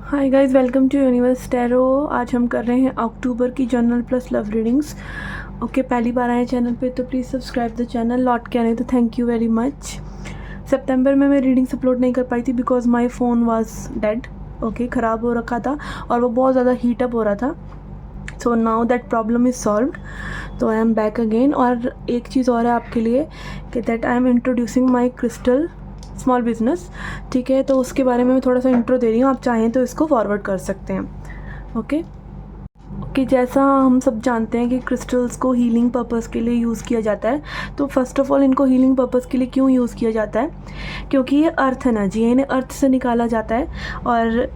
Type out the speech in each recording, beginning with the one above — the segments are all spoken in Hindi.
Hi guys, welcome to universe tarot. आज हम कर रहे हैं अक्टूबर की general plus love readings. Okay, पहली बार आए चैनल पे तो प्लीज़ सब्सक्राइब द चैनल। लौट के आने तो थैंक यू वेरी मच। सितंबर में मैं रीडिंग्स अपलोड नहीं कर पाई थी because my phone was dead. Okay, ख़राब हो रखा था और वो बहुत ज़्यादा हीटअप हो रहा था। So now that problem is solved, तो आई एम बैक अगेन। और एक चीज़ और है आपके लिए कि that I am introducing my crystal small business. ठीक है, तो उसके बारे में मैं थोड़ा सा इंट्रो दे रही हूँ, आप चाहें तो इसको फॉरवर्ड कर सकते हैं। ओके कि जैसा हम सब जानते हैं कि क्रिस्टल्स को हीलिंग पर्पस के लिए यूज़ किया जाता है। तो फर्स्ट ऑफ ऑल इनको हीलिंग पर्पस के लिए क्यों यूज़ किया जाता है? क्योंकि ये अर्थ एनर्जी है, इन्हें अर्थ से निकाला जाता है और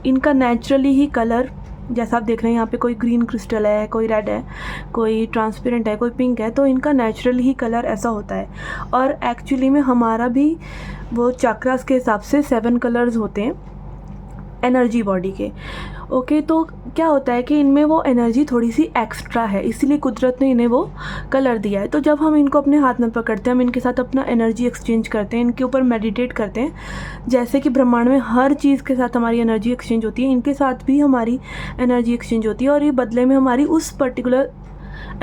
इनका नेचुरली ही कलर, जैसा आप देख रहे हैं यहाँ पे कोई ग्रीन क्रिस्टल है, कोई रेड है, कोई ट्रांसपेरेंट है, कोई पिंक है, तो इनका नेचुरली ही कलर ऐसा होता है। और एक्चुअली में हमारा भी वो चक्रास के हिसाब से 7 कलर्स होते हैं एनर्जी बॉडी के। ओके, तो क्या होता है कि इनमें वो एनर्जी थोड़ी सी एक्स्ट्रा है, इसीलिए कुदरत ने इन्हें वो कलर दिया है। तो जब हम इनको अपने हाथ में पकड़ते हैं, हम इनके साथ अपना एनर्जी एक्सचेंज करते हैं, इनके ऊपर मेडिटेट करते हैं। जैसे कि ब्रह्मांड में हर चीज़ के साथ हमारी एनर्जी एक्सचेंज होती है, इनके साथ भी हमारी एनर्जी एक्सचेंज होती है और ये बदले में हमारी उस पर्टिकुलर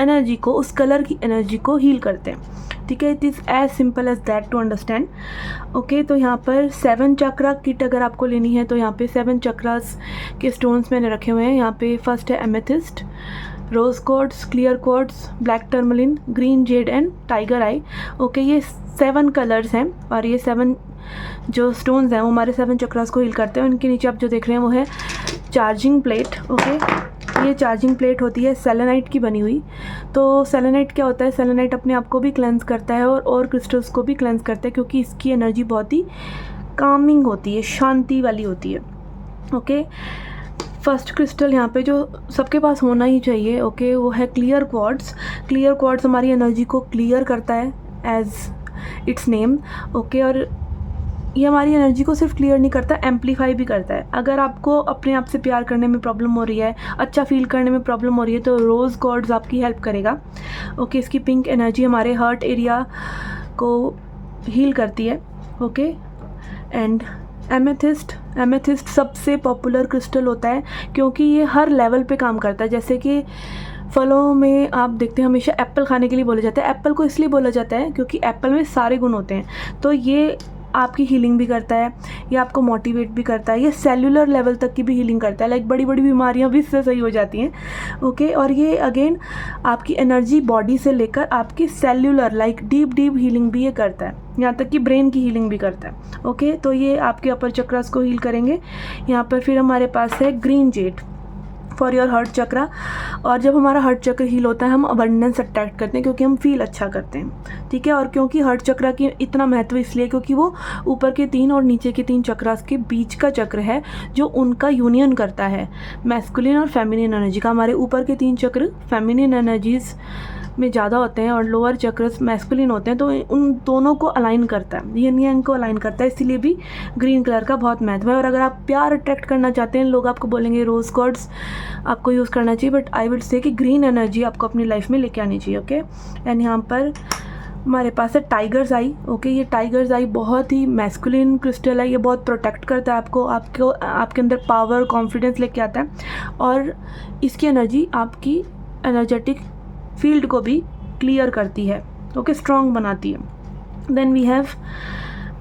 एनर्जी को, उस कलर की एनर्जी को हील करते हैं। ठीक है, it is as simple as that to understand. Okay, तो यहाँ पर 7 चक्रा किट अगर आपको लेनी है तो यहाँ पे 7 चक्रास के स्टोन्स मैंने रखे हुए हैं। यहाँ पे फर्स्ट है amethyst, rose quartz, clear quartz, black tourmaline, green jade and tiger eye. Okay, ये 7 कलर्स हैं और ये 7 जो स्टोन्स हैं वो हमारे 7 चक्रास को हील करते हैं। उनके नीचे आप जो देख रहे हैं वो है चार्जिंग प्लेट। ओके, ये चार्जिंग प्लेट होती है सेलेनाइट की बनी हुई। तो सेलेनाइट क्या होता है? सेलेनाइट अपने आप को भी क्लेंस करता है और क्रिस्टल्स को भी क्लेंस करता है, क्योंकि इसकी एनर्जी बहुत ही कामिंग होती है, शांति वाली होती है। ओके, फर्स्ट क्रिस्टल यहाँ पे जो सबके पास होना ही चाहिए, ओके, वो है क्लियर क्वार्ट्ज। क्लियर क्वार्ट्ज हमारी एनर्जी को क्लियर करता है एज इट्स नेम। ओके, और ये हमारी एनर्जी को सिर्फ क्लियर नहीं करता, एम्पलीफाई भी करता है। अगर आपको अपने आप से प्यार करने में प्रॉब्लम हो रही है, अच्छा फील करने में प्रॉब्लम हो रही है, तो रोज़ गॉड्स आपकी हेल्प करेगा। ओके, इसकी पिंक एनर्जी हमारे हार्ट एरिया को हील करती है। ओके, एंड एमेथिस्ट सबसे पॉपुलर क्रिस्टल होता है क्योंकि ये हर लेवल पे काम करता है। जैसे कि फलों में आप देखते हैं हमेशा एप्पल खाने के लिए बोला जाता है। एप्पल को इसलिए बोला जाता है क्योंकि एप्पल में सारे गुण होते हैं। तो ये आपकी हीलिंग भी करता है, ये आपको मोटिवेट भी करता है, ये सेल्यूलर लेवल तक की भी हीलिंग करता है। लाइक बड़ी बड़ी बीमारियां भी इससे सही हो जाती हैं। ओके, और ये अगेन आपकी एनर्जी बॉडी से लेकर आपकी सेल्यूलर लाइक डीप हीलिंग भी ये करता है, यहाँ तक कि ब्रेन की हीलिंग भी करता है। ओके, तो ये आपके अपर चक्रास को हील करेंगे। यहाँ पर फिर हमारे पास है green jade for your heart chakra. और जब हमारा हार्ट चक्र हील होता है हम अबंडेंस अट्रैक्ट करते हैं क्योंकि हम फील अच्छा करते हैं। ठीक है, और क्योंकि हार्ट चक्रा की इतना महत्व इसलिए क्योंकि वो ऊपर के 3 और नीचे के 3 चक्रास के बीच का चक्र है जो उनका यूनियन करता है मैस्कुलिन और फेमिनिन एनर्जी का। हमारे ऊपर के 3 चक्र फेमिनिन एनर्जीज में ज़्यादा होते हैं और लोअर चक्र मैस्कुलिन होते हैं, तो उन दोनों को अलाइन करता है, यिन यांग को अलाइन करता है। इसीलिए भी ग्रीन कलर का बहुत महत्व है। और अगर आप प्यार अट्रैक्ट करना चाहते हैं, लोग आपको बोलेंगे रोज़ गॉड्स आपको यूज़ करना चाहिए, बट आई विल से कि ग्रीन एनर्जी आपको अपनी लाइफ में लेके आनी चाहिए। ओके, एंड यहाँ पर हमारे पास है टाइगर्स आई। ओके, ये टाइगर्स आई बहुत ही मैस्कुलिन क्रिस्टल है। ये बहुत प्रोटेक्ट करता है आपको आपके अंदर पावर कॉन्फिडेंस लेके आता है और इसकी एनर्जी आपकी एनर्जेटिक फील्ड को भी क्लियर करती है। ओके, स्ट्रॉन्ग बनाती है। Then we have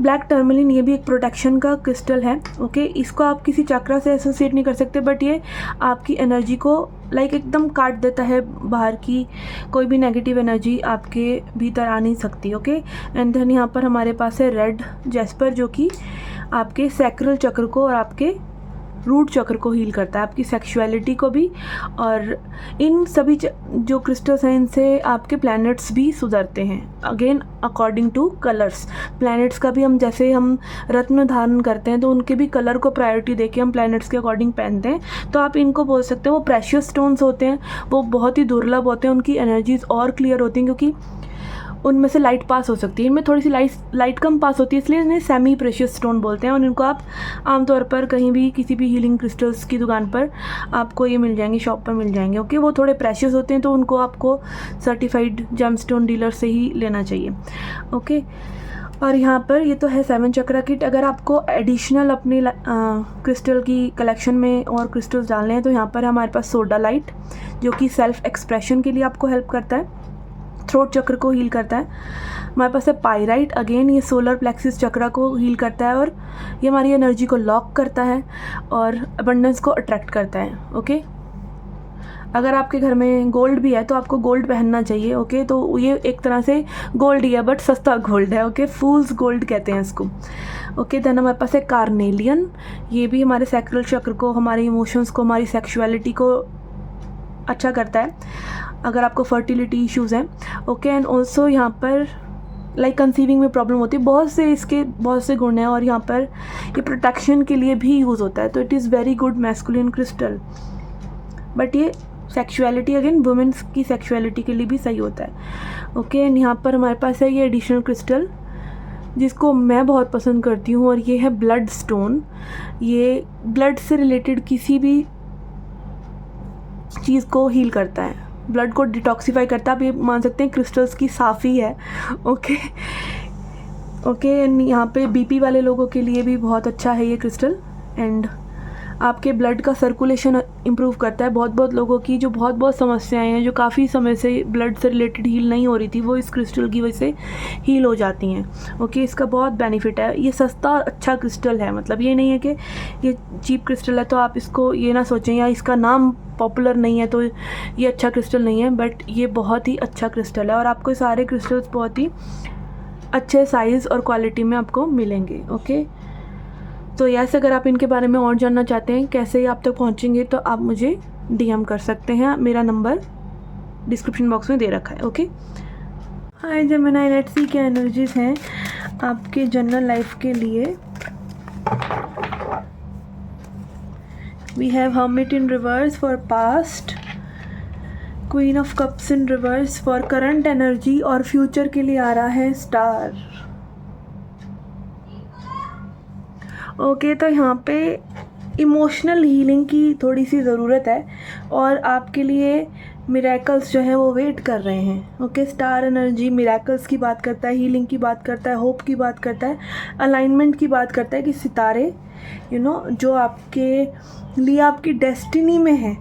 black tourmaline, ये भी एक प्रोटेक्शन का क्रिस्टल है। ओके, इसको आप किसी चक्रा से एसोसिएट नहीं कर सकते, बट ये आपकी एनर्जी को लाइक एकदम काट देता है, बाहर की कोई भी नेगेटिव एनर्जी आपके भीतर आ नहीं सकती। ओके, एंड देन यहाँ पर हमारे पास है रेड जैस्पर जो कि आपके सैक्रल चक्र को और आपके रूट चक्र को हील करता है, आपकी सेक्सुअलिटी को भी। और इन सभी जो क्रिस्टल्स हैं इनसे आपके प्लैनेट्स भी सुधरते हैं, again according two colours. Planets का भी हम जैसे हम रत्न धारण करते हैं तो उनके भी कलर को प्रायोरिटी देके हम प्लैनेट्स के अकॉर्डिंग पहनते हैं। तो आप इनको बोल सकते हैं वो प्रेशियस स्टोन्स होते हैं, वो बहुत ही दुर्लभ होते हैं, उनकी एनर्जीज और क्लियर होती हैं क्योंकि उनमें से लाइट पास हो सकती है। इनमें थोड़ी सी लाइट कम पास होती है, इसलिए इन्हें सेमी प्रेशियस स्टोन बोलते हैं। और इनको आप आमतौर पर कहीं भी किसी भी हीलिंग क्रिस्टल्स की दुकान पर आपको ये मिल जाएंगे, शॉप पर मिल जाएंगे। ओके, वो थोड़े प्रेशियस होते हैं तो उनको आपको सर्टिफाइड जेमस्टोन डीलर से ही लेना चाहिए। ओके, और यहाँ पर ये तो है 7 चक्रा किट। अगर आपको एडिशनल अपनी क्रिस्टल की कलेक्शन में और क्रिस्टल्स डालने हैं तो यहाँ पर हमारे पास सोडा लाइट, जो कि सेल्फ एक्सप्रेशन के लिए आपको हेल्प करता है, थ्रोट चक्र को हील करता है। हमारे पास है पायराइट, अगेन ये सोलर प्लेक्सिस चक्रा को हील करता है और ये हमारी एनर्जी को लॉक करता है और अबंडेंस को अट्रैक्ट करता है। ओके, अगर आपके घर में गोल्ड भी है तो आपको गोल्ड पहनना चाहिए। ओके, तो ये एक तरह से गोल्ड ही है बट सस्ता गोल्ड है। ओके, फूल्स गोल्ड कहते हैं इसको। ओके, देन हमारे पास है कार्नेलियन, ये भी हमारे सैक्रल चक्र को, हमारे इमोशंस को, हमारी सेक्सुअलिटी को अच्छा करता है अगर आपको फर्टिलिटी इश्यूज़ हैं। ओके, एंड ऑल्सो यहाँ पर लाइक कंसीविंग में प्रॉब्लम होती है, बहुत से गुण हैं और यहाँ पर ये प्रोटेक्शन के लिए भी यूज़ होता है। तो it is very good masculine crystal, but ये सेक्सुअलिटी अगेन वुमेन्स की सेक्सुअलिटी के लिए भी सही होता है। ओके, एंड यहाँ पर हमारे पास है ये एडिशनल क्रिस्टल जिसको मैं बहुत पसंद करती हूँ और ये है ब्लड स्टोन। ये ब्लड से रिलेटेड किसी भी चीज़ को हील करता है, ब्लड को डिटॉक्सीफाई करता है। आप ये मान सकते हैं क्रिस्टल्स की साफ़ी है। ओके, एंड यहाँ पे बीपी वाले लोगों के लिए भी बहुत अच्छा है ये क्रिस्टल, एंड आपके ब्लड का सर्कुलेशन इम्प्रूव करता है। बहुत लोगों की जो बहुत समस्याएं हैं, जो काफ़ी समय से ब्लड से रिलेटेड हील नहीं हो रही थी, वो इस क्रिस्टल की वजह से हील हो जाती हैं। ओके, इसका बहुत बेनिफिट है। ये सस्ता और अच्छा क्रिस्टल है, मतलब ये नहीं है कि ये चीप क्रिस्टल है तो आप इसको ये ना सोचें या इसका नाम पॉपुलर नहीं है तो ये अच्छा क्रिस्टल नहीं है, बट ये बहुत ही अच्छा क्रिस्टल है और आपको सारे क्रिस्टल्स बहुत ही अच्छे साइज़ और क्वालिटी में आपको मिलेंगे। ओके, तो यस, अगर आप इनके बारे में और जानना चाहते हैं कैसे आप तक पहुंचेंगे तो आप मुझे DM कर सकते हैं। मेरा नंबर डिस्क्रिप्शन बॉक्स में दे रखा है। Okay, hi Gemini, let's see क्या एनर्जीज़ हैं आपके जनरल लाइफ के लिए। We have hermit in reverse for past, queen of cups in reverse for current energy, और फ्यूचर के लिए आ रहा है स्टार। ओके, तो यहाँ पे इमोशनल हीलिंग की थोड़ी सी ज़रूरत है और आपके लिए मिरेकल्स जो हैं वो वेट कर रहे हैं। ओके, स्टार एनर्जी मिरेकल्स की बात करता है, हीलिंग की बात करता है, होप की बात करता है, अलाइनमेंट की बात करता है कि सितारे जो आपके लिए आपकी डेस्टिनी में है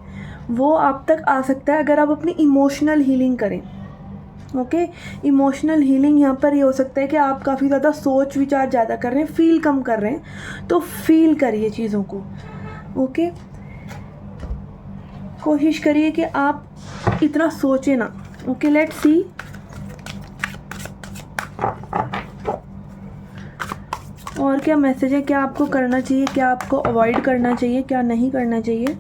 वो आप तक आ सकता है अगर आप अपनी इमोशनल हीलिंग करें। ओके, इमोशनल हीलिंग यहाँ पर ये हो सकता है कि आप काफ़ी ज़्यादा सोच विचार ज़्यादा कर रहे हैं, फील कम कर रहे हैं, तो फील करिए चीज़ों को। ओके, कोशिश करिए कि आप इतना सोचें ना। ओके, लेट्स सी और क्या मैसेज है, क्या आपको करना चाहिए, क्या आपको अवॉइड करना चाहिए, क्या नहीं करना चाहिए।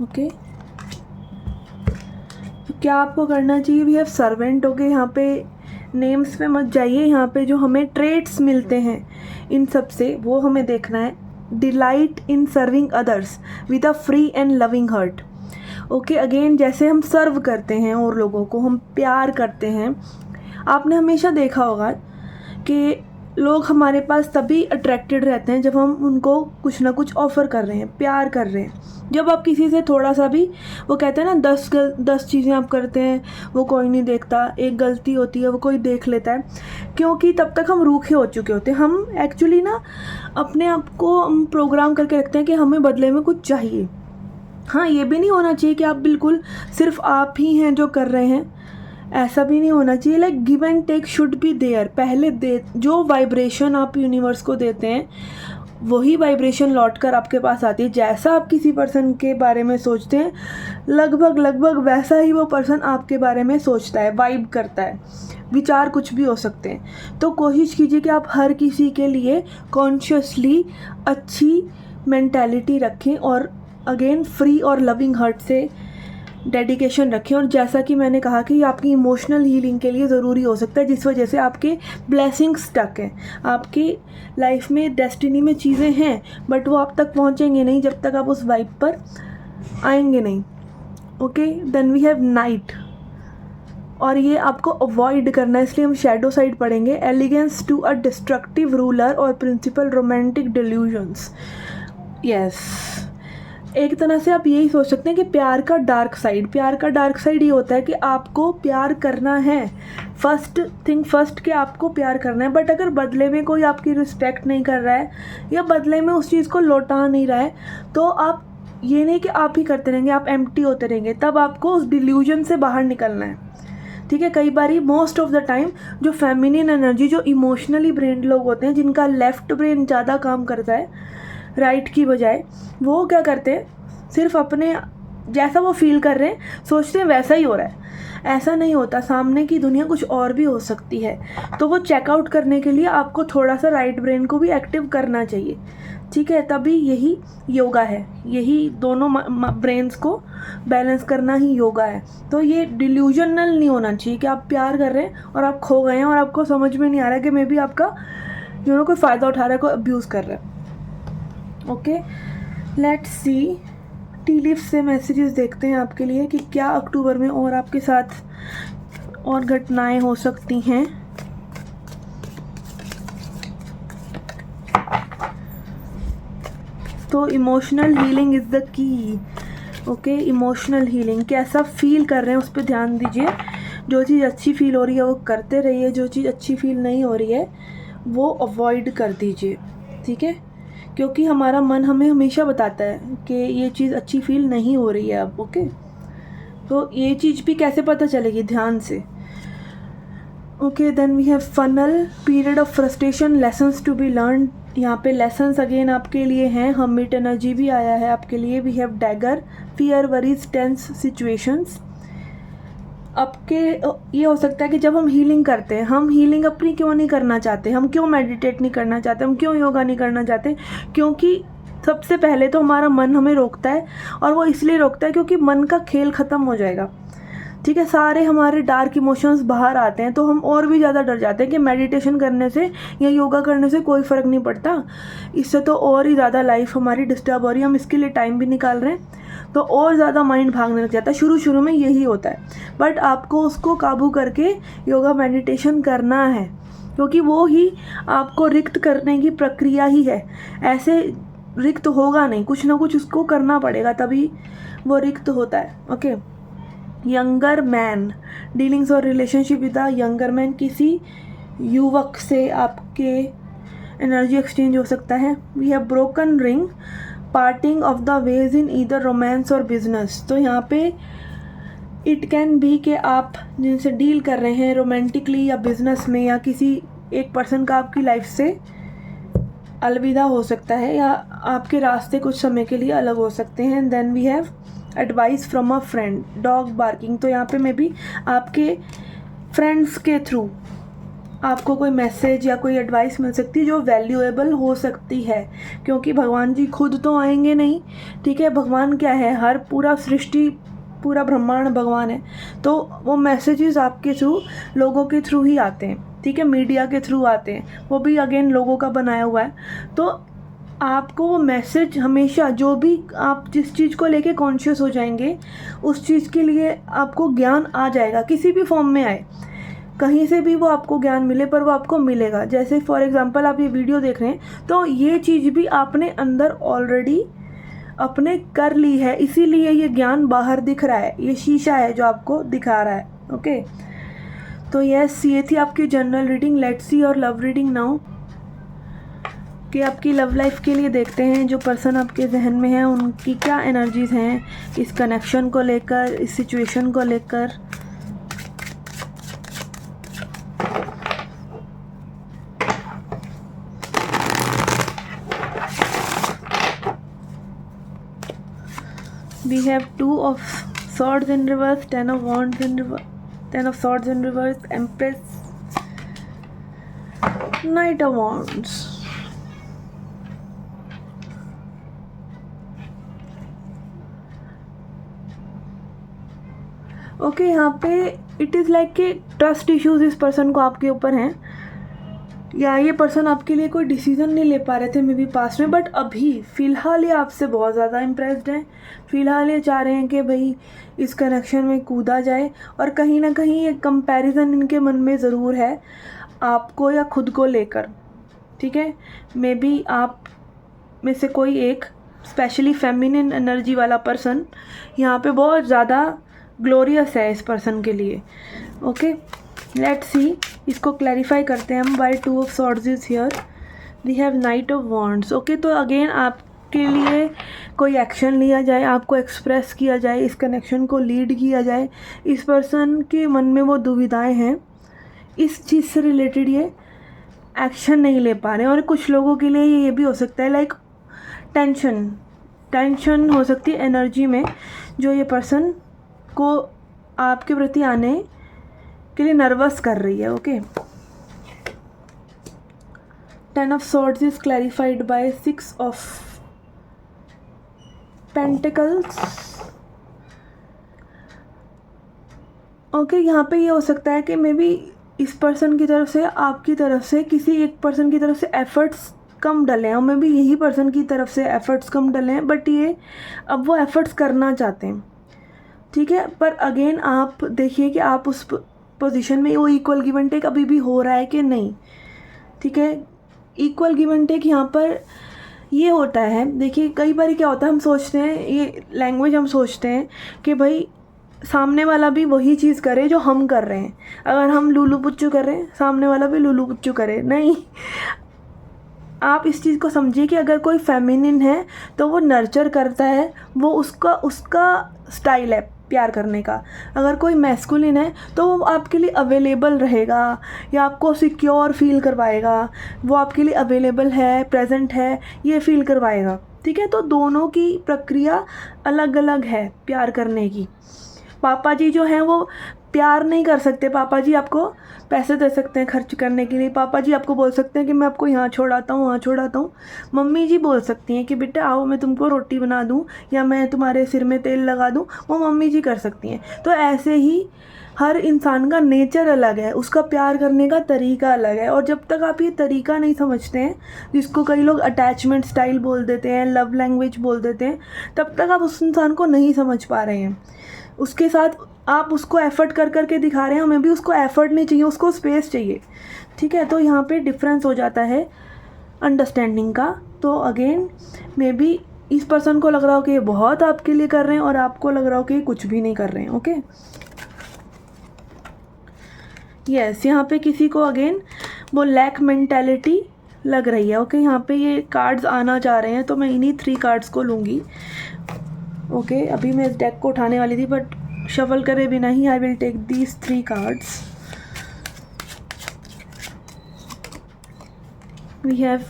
ओके, क्या आपको करना चाहिए। We have servant. ओके, यहाँ पे नेम्स पे मत जाइए, यहाँ पे जो हमें ट्रेट्स मिलते हैं इन सब से वो हमें देखना है। Delight in serving others with a free and loving heart. Okay, again जैसे हम सर्व करते हैं और लोगों को, हम प्यार करते हैं। आपने हमेशा देखा होगा कि लोग हमारे पास तभी अट्रैक्टेड रहते हैं जब हम उनको कुछ ना कुछ ऑफ़र कर रहे हैं, प्यार कर रहे हैं। जब आप किसी से थोड़ा सा भी, वो कहते हैं ना 10 चीज़ें आप करते हैं वो कोई नहीं देखता, एक गलती होती है वो कोई देख लेता है, क्योंकि तब तक हम रूखे हो चुके होते हैं। हम एक्चुअली ना अपने आप को हम प्रोग्राम करके रखते हैं कि हमें बदले में कुछ चाहिए। हाँ, ये भी नहीं होना चाहिए कि आप बिल्कुल सिर्फ आप ही हैं जो कर रहे हैं, ऐसा भी नहीं होना चाहिए। Like give and take should be there. पहले जो वाइब्रेशन आप यूनिवर्स को देते हैं वही वाइब्रेशन लौट कर आपके पास आती है। जैसा आप किसी पर्सन के बारे में सोचते हैं लगभग वैसा ही वो पर्सन आपके बारे में सोचता है, वाइब करता है। विचार कुछ भी हो सकते हैं। तो कोशिश कीजिए कि आप हर किसी के लिए कॉन्शियसली अच्छी मेंटालिटी रखें और अगेन फ्री और लविंग हार्ट से डेडिकेशन रखें। और जैसा कि मैंने कहा कि आपकी इमोशनल हीलिंग के लिए ज़रूरी हो सकता है, जिस वजह से आपके ब्लेसिंग्स स्टक हैं। आपकी लाइफ में डेस्टिनी में चीज़ें हैं बट वो आप तक पहुंचेंगे नहीं जब तक आप उस वाइब पर आएंगे नहीं। Okay, then we have knight, और ये आपको अवॉइड करना है, इसलिए हम शैडो साइड पढ़ेंगे। Allegiance to a destructive ruler और प्रिंसिपल रोमांटिक डिल्यूजन्स। यस, एक तरह से आप यही सोच सकते हैं कि प्यार का डार्क साइड ये होता है कि आपको प्यार करना है, फर्स्ट थिंग फर्स्ट कि आपको प्यार करना है, बट अगर बदले में कोई आपकी रिस्पेक्ट नहीं कर रहा है या बदले में उस चीज़ को लौटा नहीं रहा है, तो आप ये नहीं कि आप ही करते रहेंगे, आप एम्प्टी होते रहेंगे, तब आपको उस डिल्यूजन से बाहर निकलना है। ठीक है, कई बारी मोस्ट ऑफ द टाइम जो फेमिनिन एनर्जी, जो इमोशनली ब्रेन्ड लोग होते हैं, जिनका लेफ़्ट ब्रेन ज़्यादा काम करता है राइट की बजाय, वो क्या करते हैं, सिर्फ अपने जैसा वो फील कर रहे हैं सोचते हैं वैसा ही हो रहा है। ऐसा नहीं होता, सामने की दुनिया कुछ और भी हो सकती है। तो वो चेकआउट करने के लिए आपको थोड़ा सा राइट ब्रेन को भी एक्टिव करना चाहिए। ठीक है, तभी यही योगा है, यही दोनों ब्रेन्स को बैलेंस करना ही योगा है। तो ये डिल्यूजनल नहीं होना चाहिए कि आप प्यार कर रहे हैं और आप खो गए हैं और आपको समझ में नहीं आ रहा है कि मे बी आपका कोई फ़ायदा उठा रहा है, कोई अब्यूज़ कर रहा है। Okay, let's C, T leaf से मैसेजेस देखते हैं आपके लिए कि क्या अक्टूबर में और आपके साथ और घटनाएं हो सकती हैं। तो emotional healing is the key. Okay, emotional healing, कैसा फील कर रहे हैं उस पर ध्यान दीजिए। जो चीज़ अच्छी फील हो रही है वो करते रहिए, जो चीज़ अच्छी फील नहीं हो रही है वो अवॉइड कर दीजिए। ठीक है, क्योंकि हमारा मन हमें हमेशा बताता है कि ये चीज़ अच्छी फील नहीं हो रही है अब। ओके, तो ये चीज़ भी कैसे पता चलेगी, ध्यान से। Okay, then we have funnel, period of frustration, lessons to be learn. यहाँ पे लेसन्स अगेन आपके लिए हैं, हमिट एनर्जी भी आया है आपके लिए। We have dagger, fear, worries, tense situations. आपके ये हो सकता है कि जब हम हीलिंग करते हैं, हम हीलिंग अपनी क्यों नहीं करना चाहते, हम क्यों मेडिटेट नहीं करना चाहते, हम क्यों योगा नहीं करना चाहते, क्योंकि सबसे पहले तो हमारा मन हमें रोकता है, और वो इसलिए रोकता है क्योंकि मन का खेल ख़त्म हो जाएगा। ठीक है, सारे हमारे डार्क इमोशंस बाहर आते हैं, तो हम और भी ज़्यादा डर जाते हैं कि मेडिटेशन करने से या योगा करने से कोई फ़र्क नहीं पड़ता, इससे तो और ही ज़्यादा लाइफ हमारी डिस्टर्ब हो रही है, हम इसके लिए टाइम भी निकाल रहे हैं, तो और ज़्यादा माइंड भागने लग जाता है। शुरू में यही होता है, बट आपको उसको काबू करके योगा मेडिटेशन करना है, क्योंकि वो ही आपको रिक्त करने की प्रक्रिया ही है। ऐसे रिक्त होगा नहीं, कुछ ना कुछ उसको करना पड़ेगा, तभी वो रिक्त होता है। ओके, यंगर मैन, डीलिंग्स और relationship with a younger man, किसी युवक से आपके एनर्जी एक्सचेंज हो सकता है। We have broken ring, parting of the ways in either romance और बिजनेस। तो यहाँ पे इट कैन बी कि आप जिनसे डील कर रहे हैं रोमांटिकली या बिजनेस में, या किसी एक पर्सन का आपकी लाइफ से अलविदा हो सकता है, या आपके रास्ते कुछ समय के लिए अलग हो सकते हैं। Then we have advice from a friend, dog barking. तो यहाँ पे मे बी आपके फ्रेंड्स के थ्रू आपको कोई मैसेज या कोई एडवाइस मिल सकती है जो वैल्यूएबल हो सकती है, क्योंकि भगवान जी खुद तो आएंगे नहीं। ठीक है, भगवान क्या है, हर पूरा सृष्टि, पूरा ब्रह्मांड भगवान है, तो वो मैसेजेस आपके थ्रू, लोगों के थ्रू ही आते हैं। ठीक है, मीडिया के थ्रू आते हैं, वो भी अगेन लोगों का बनाया हुआ है। तो आपको वो मैसेज हमेशा, जो भी आप जिस चीज़ को लेके कॉन्शियस हो जाएंगे, उस चीज़ के लिए आपको ज्ञान आ जाएगा, किसी भी फॉर्म में आए, कहीं से भी वो आपको ज्ञान मिले, पर वो आपको मिलेगा। जैसे फॉर एग्जांपल आप ये वीडियो देख रहे हैं, तो ये चीज़ भी आपने अंदर ऑलरेडी अपने कर ली है, इसीलिए ये ज्ञान बाहर दिख रहा है, ये शीशा है जो आपको दिखा रहा है। ओके, तो यस, ये थी आपकी जनरल रीडिंग। लेट्स सी और लव रीडिंग नाउ, कि आपकी लव लाइफ के लिए देखते हैं जो पर्सन आपके जहन में है उनकी क्या एनर्जीज हैं इस कनेक्शन को लेकर, इस सिचुएशन को लेकर। We have 2 of swords in reverse, 10 of wands in reverse, 10 of swords in reverse, Empress, Knight of Wands. Okay, यहाँ पे इट इज़ लाइक कि ट्रस्ट इश्यूज इस पर्सन को आपके ऊपर हैं, या ये पर्सन आपके लिए कोई डिसीजन नहीं ले पा रहे थे मे बी पास्ट में, बट अभी फ़िलहाल ये आपसे बहुत ज़्यादा इम्प्रेस्ड हैं। फ़िलहाल ये चाह रहे हैं कि भाई इस कनेक्शन में कूदा जाए, और कहीं ना कहीं एक कंपैरिजन इनके मन में ज़रूर है आपको या खुद को लेकर। ठीक है, मे बी आप में से कोई एक स्पेशली फेमिनिन एनर्जी वाला पर्सन यहाँ पे बहुत ज़्यादा ग्लोरियस है इस पर्सन के लिए। ओके, लेट्स सी, इसको क्लैरिफाई करते हैं हम. वाई 2 of swords is here. We have knight of wands. Okay, तो अगेन आपके लिए कोई एक्शन लिया जाए, आपको एक्सप्रेस किया जाए, इस कनेक्शन को लीड किया जाए. इस पर्सन के मन में वो दुविधाएं हैं, इस चीज़ से रिलेटेड ये एक्शन नहीं ले पा रहे हैं. और कुछ लोगों के लिए ये भी हो सकता है लाइक टेंशन हो सकती है एनर्जी में, जो ये पर्सन को आपके प्रति आने के लिए नर्वस कर रही है. Okay, 10 of swords is clarified by 6 of pentacles. Okay, यहाँ पे ये हो सकता है कि मे बी इस पर्सन की तरफ से, आपकी तरफ से, किसी एक पर्सन की तरफ से एफर्ट्स कम डले हैं, और मे बी यही पर्सन की तरफ से एफर्ट्स कम डले हैं, बट ये अब वो एफर्ट्स करना चाहते हैं. ठीक है, पर अगेन आप देखिए कि आप उस पोजीशन में वो इक्वल गिव एंड टेक अभी भी हो रहा है कि नहीं. ठीक है, इक्वल गिव एंड टेक यहाँ पर ये होता है. देखिए कई बार क्या होता है, हम सोचते हैं, ये लैंग्वेज हम सोचते हैं कि भाई सामने वाला भी वही चीज़ करे जो हम कर रहे हैं. अगर हम लूलू पुच्चू कर रहे हैं, सामने वाला भी लूलू पुच्चू करे. नहीं, आप इस चीज़ को समझिए कि अगर कोई फेमिनिन है तो वो नर्चर करता है, वो उसका स्टाइल है प्यार करने का. अगर कोई मैस्कुलिन है तो वो आपके लिए अवेलेबल रहेगा या आपको सिक्योर फील करवाएगा, वो आपके लिए अवेलेबल है, प्रेजेंट है, ये फील करवाएगा. ठीक है, तो दोनों की प्रक्रिया अलग अलग है प्यार करने की. पापा जी जो हैं वो प्यार नहीं कर सकते. पापा जी आपको पैसे दे सकते हैं खर्च करने के लिए, पापा जी आपको बोल सकते हैं कि मैं आपको यहाँ छोड़ाता हूँ, वहाँ छोड़ाता हूँ. मम्मी जी बोल सकती हैं कि बेटा आओ मैं तुमको रोटी बना दूँ या मैं तुम्हारे सिर में तेल लगा दूँ, वो मम्मी जी कर सकती हैं. तो ऐसे ही हर इंसान का नेचर अलग है, उसका प्यार करने का तरीका अलग है. और जब तक आप ये तरीका नहीं समझते हैं, जिसको कई लोग अटैचमेंट स्टाइल बोल देते हैं, लव लैंग्वेज बोल देते हैं, तब तक आप उस इंसान को नहीं समझ पा रहे हैं. उसके साथ आप उसको एफ़र्ट कर कर के दिखा रहे हैं, हमें भी उसको एफ़र्ट नहीं चाहिए, उसको स्पेस चाहिए. ठीक है, तो यहाँ पे डिफरेंस हो जाता है अंडरस्टैंडिंग का. तो अगेन मे बी इस पर्सन को लग रहा हो कि ये बहुत आपके लिए कर रहे हैं और आपको लग रहा हो कि ये कुछ भी नहीं कर रहे हैं. ओके, यस, यहाँ पे किसी को अगेन वो लैक मेंटालिटी लग रही है. ओके, यहाँ पे ये कार्ड्स आना चाह रहे हैं, तो मैं इन्हीं 3 कार्ड्स को लूँगी. ओके, अभी मैं इस डेक को उठाने वाली थी, बट शफल करे बिना ही I will take these 3 cards. We have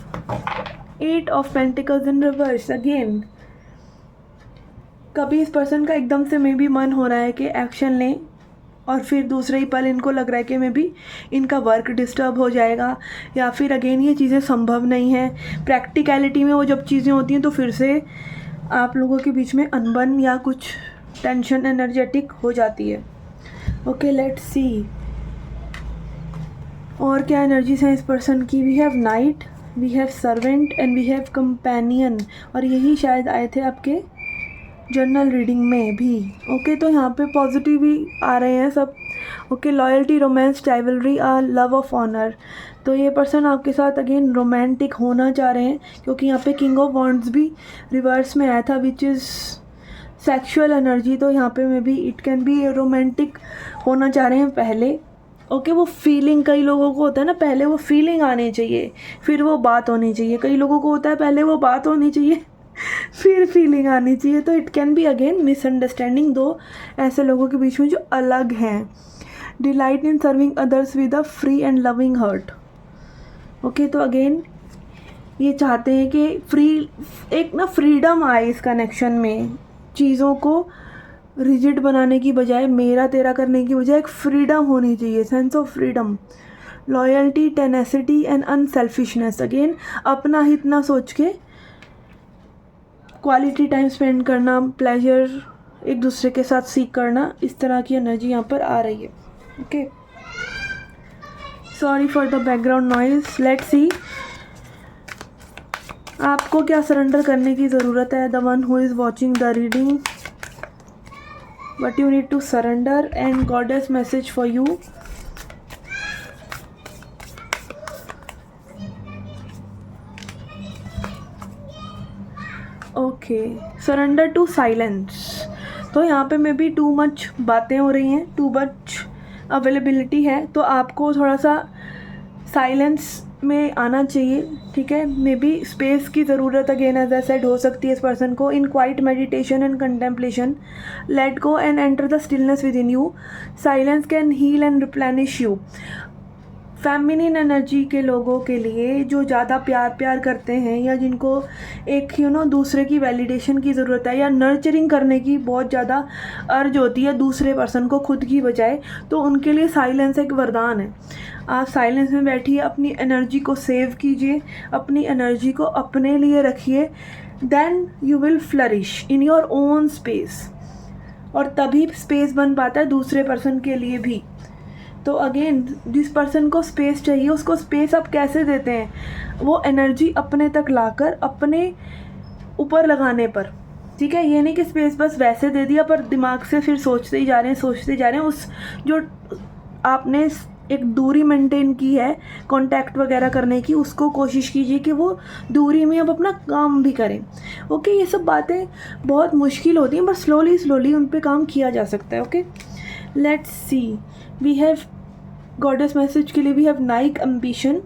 8 of pentacles in reverse. Again कभी इस पर्सन का एकदम से मे बी मन हो रहा है कि एक्शन लें, और फिर दूसरे ही पल इनको लग रहा है कि मे बी इनका वर्क डिस्टर्ब हो जाएगा, या फिर अगेन ये चीज़ें संभव नहीं है. प्रैक्टिकलिटी में वो जब चीज़ें होती हैं तो फिर से आप लोगों के बीच में अनबन या कुछ टेंशन एनर्जेटिक हो जाती है. ओके, लेट्स सी और क्या एनर्जीज हैं इस पर्सन की. We have knight, we have servant and we have companion. और यही शायद आए थे आपके जर्नल रीडिंग में भी. ओके, तो यहाँ पे पॉजिटिव भी आ रहे हैं सब. Okay, loyalty, romance, rivalry, love of honour. तो ये पर्सन आपके साथ अगेन रोमांटिक होना चाह रहे हैं, क्योंकि यहाँ पे किंग ऑफ वॉन्ड्स भी रिवर्स में आया था, विच इज़ सेक्सुअल एनर्जी. तो यहाँ पे maybe B it can be romantic होना चाह रहे हैं पहले. ओके, वो फीलिंग, कई लोगों को होता है ना, पहले वो फीलिंग आनी चाहिए फिर वो बात होनी चाहिए. कई लोगों को होता है पहले वो बात होनी चाहिए फिर फीलिंग आनी चाहिए. तो it can be again misunderstanding दो ऐसे लोगों के बीच में जो अलग हैं. Delight in serving others with a free and loving heart. Okay, तो अगेन ये चाहते हैं कि एक ना फ्रीडम आए इस कनेक्शन में. चीज़ों को रिजिड बनाने की बजाय, मेरा तेरा करने की बजाय एक फ्रीडम होनी चाहिए, sense of freedom. Loyalty, tenacity and unselfishness. Again अपना हित ना सोच के क्वालिटी टाइम स्पेंड करना, प्लेजर एक दूसरे के साथ सीख करना, इस तरह की एनर्जी यहाँ पर आ रही है. Okay, sorry for the background noise. Let's see आपको क्या सरेंडर करने की ज़रूरत है. The one who is watching the reading, what you need to surrender and goddess message for you. Okay, surrender to silence. तो यहाँ पे मे बी टू मच बातें हो रही हैं, टू मच अवेलेबिलिटी है तो आपको थोड़ा सा साइलेंस में आना चाहिए, ठीक है। मे बी स्पेस की ज़रूरत अगेन एज आई सेड हो सकती है इस पर्सन को। In quiet meditation and contemplation let go and enter the stillness within you, silence can heal and replenish you. Feminine energy के लोगों के लिए जो ज़्यादा प्यार करते हैं या जिनको एक दूसरे की वैलिडेशन की ज़रूरत है या नर्चरिंग करने की बहुत ज़्यादा अर्ज होती है दूसरे पर्सन को खुद की बजाय, तो उनके लिए साइलेंस एक वरदान है। आप साइलेंस में बैठिए, अपनी एनर्जी को सेव कीजिए, अपनी एनर्जी को अपने लिए रखिए, then you will flourish in your own space, और तभी स्पेस बन पाता है दूसरे पर्सन के लिए भी। तो अगेन जिस पर्सन को स्पेस चाहिए उसको स्पेस आप कैसे देते हैं, वो एनर्जी अपने तक लाकर अपने ऊपर लगाने पर, ठीक है। ये नहीं कि स्पेस बस वैसे दे दिया पर दिमाग से फिर सोचते ही जा रहे हैं उस जो आपने एक दूरी मेंटेन की है कांटेक्ट वगैरह करने की, उसको कोशिश कीजिए कि वो दूरी में अब अपना काम भी करें। ओके, ये सब बातें बहुत मुश्किल होती हैं पर स्लोली उन पे काम किया जा सकता है। Okay, let's see, we have goddess message के लिए we have Nike ambition.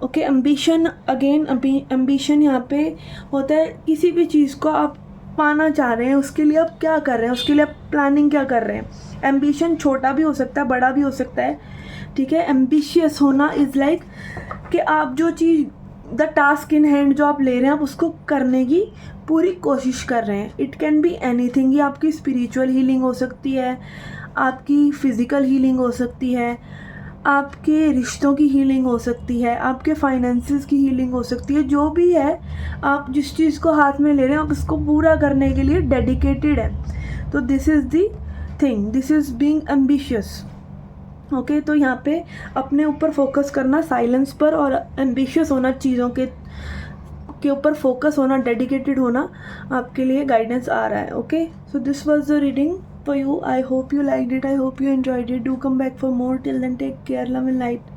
Okay, ambition again ambition यहाँ पे होता है किसी भी चीज़ को आप पाना चाह रहे हैं, उसके लिए आप क्या कर रहे हैं, उसके लिए आप प्लानिंग क्या कर रहे हैं। एम्बिशन छोटा भी हो सकता है, बड़ा भी हो सकता है, ठीक है। एम्बिशियस होना इज़ लाइक कि आप जो चीज़ द टास्क इन हैंड जो आप ले रहे हैं आप उसको करने की पूरी कोशिश कर रहे हैं। इट कैन बी एनीथिंग, ये आपकी स्पिरिचुअल हीलिंग हो सकती है, आपकी फ़िज़िकल हीलिंग हो सकती है, आपके रिश्तों की हीलिंग हो सकती है, आपके फाइनेंसेस की हीलिंग हो सकती है। जो भी है, आप जिस चीज़ को हाथ में ले रहे हैं आप उसको पूरा करने के लिए डेडिकेटेड है। तो this is the thing, this is being ambitious. Okay, तो यहाँ पे अपने ऊपर फोकस करना, साइलेंस पर, और एम्बिशियस होना, चीज़ों के ऊपर फोकस होना, डेडिकेटेड होना आपके लिए गाइडेंस आ रहा है। Okay, so this was the reading for you. I hope you liked it. I hope you enjoyed it. Do come back for more. Till then, take care. Love and light.